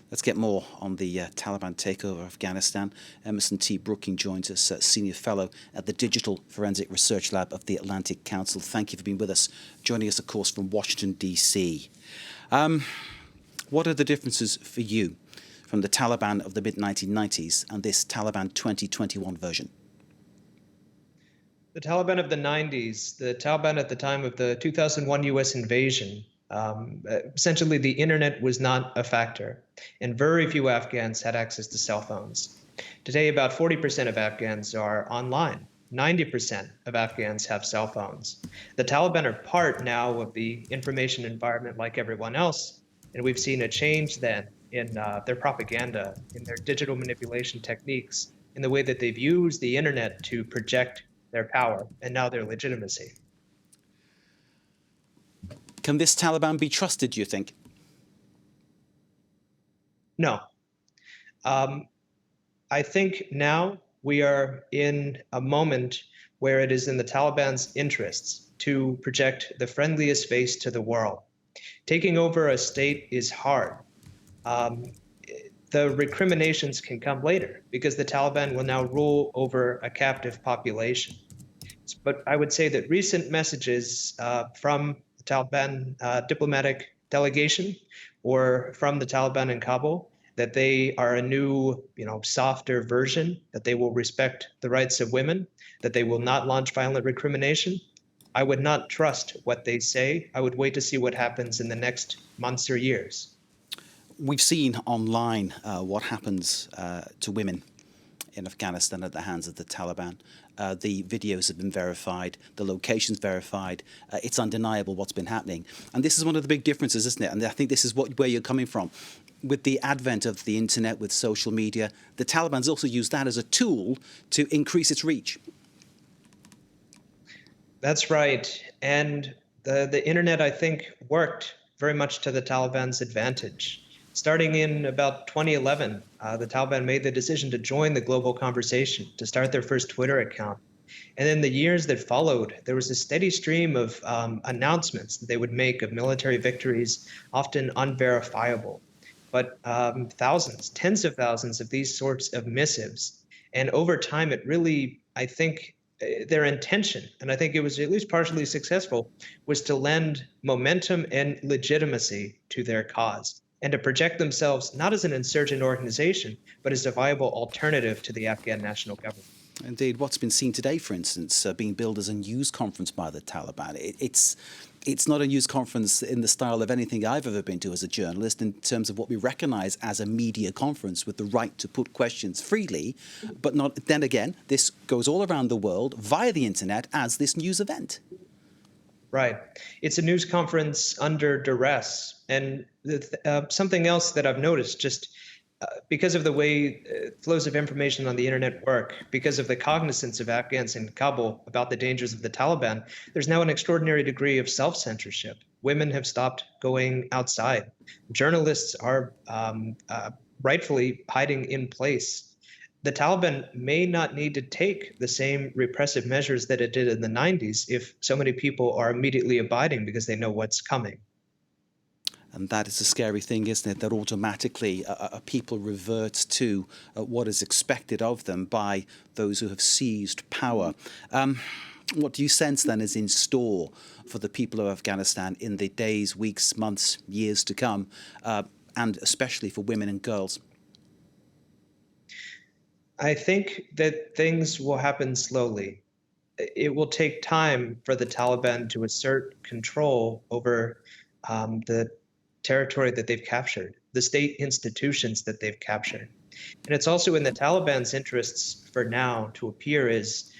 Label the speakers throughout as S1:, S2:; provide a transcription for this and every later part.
S1: Let's get more on the Taliban takeover of Afghanistan. Emerson T. Brooking joins us, Senior Fellow at the Digital Forensic Research Lab of the Atlantic Council. Thank you for being with us. Joining us, of course, from Washington, D.C. What are the differences for you from the Taliban of the mid-1990s and this Taliban 2021 version?
S2: The Taliban of the 90s, the Taliban at the time of the 2001 U.S. invasion, essentially the internet was not a factor, and very few Afghans had access to cell phones. Today, about 40% of Afghans are online. 90% of Afghans have cell phones. The Taliban are part now of the information environment like everyone else, and we've seen a change then in their propaganda, in their digital manipulation techniques, in the way that they've used the internet to project their power and now their legitimacy.
S1: Can this Taliban be trusted, do you think?
S2: No. I think now we are in a moment where it is in the Taliban's interests to project the friendliest face to the world. Taking over a state is hard. The recriminations can come later because the Taliban will now rule over a captive population. But I would say that recent messages from the Taliban diplomatic delegation or from the Taliban in Kabul that they are a new, softer version, that they will respect the rights of women, that they will not launch violent recrimination. I would not trust what they say. I would wait to see what happens in the next months or years.
S1: We've seen online what happens to women in Afghanistan at the hands of the Taliban. The videos have been verified, the locations verified. It's undeniable what's been happening. And this is one of the big differences, isn't it? And I think this is where you're coming from. With the advent of the internet, with social media, the Taliban's also used that as a tool to increase its reach.
S2: That's right. And the internet, I think, worked very much to the Taliban's advantage. Starting in about 2011, the Taliban made the decision to join the global conversation, to start their first Twitter account. And in the years that followed, there was a steady stream of announcements that they would make of military victories, often unverifiable. But thousands, tens of thousands of these sorts of missives. And over time, it really, I think, their intention, and I think it was at least partially successful, was to lend momentum and legitimacy to their cause, and to project themselves not as an insurgent organization, but as a viable alternative to the Afghan national government.
S1: Indeed, what's been seen today, for instance, being billed as a news conference by the Taliban, it's not a news conference in the style of anything I've ever been to as a journalist in terms of what we recognise as a media conference with the right to put questions freely, but not. Then again, this goes all around the world via the internet as this news event.
S2: Right. It's a news conference under duress. And something else that I've noticed, just because of the way flows of information on the internet work, because of the cognizance of Afghans in Kabul about the dangers of the Taliban, there's now an extraordinary degree of self-censorship. Women have stopped going outside. Journalists are rightfully hiding in place. The Taliban may not need to take the same repressive measures that it did in the 90s if so many people are immediately abiding because they know what's coming.
S1: And that is a scary thing, isn't it? That automatically people revert to what is expected of them by those who have seized power. What do you sense then is in store for the people of Afghanistan in the days, weeks, months, years to come, and especially for women and girls?
S2: I think that things will happen slowly. It will take time for the Taliban to assert control over the territory that they've captured, the state institutions that they've captured. And it's also in the Taliban's interests for now to appear as,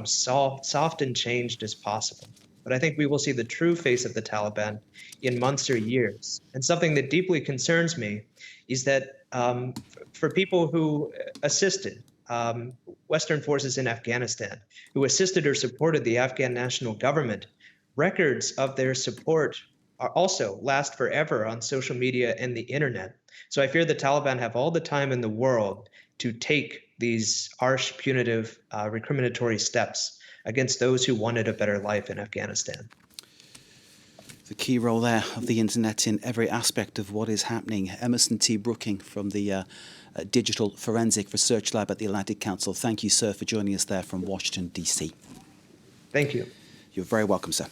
S2: soft and changed as possible. But I think we will see the true face of the Taliban in months or years. And something that deeply concerns me is that for people who assisted Western forces in Afghanistan, who assisted or supported the Afghan national government, records of their support are also last forever on social media and the internet. So I fear the Taliban have all the time in the world to take these harsh, punitive, recriminatory steps against those who wanted a better life in Afghanistan.
S1: The key role there of the internet in every aspect of what is happening. Emerson T. Brooking from the Digital Forensic Research Lab at the Atlantic Council. Thank you, sir, for joining us there from Washington, D.C.
S2: Thank you.
S1: You're very welcome, sir.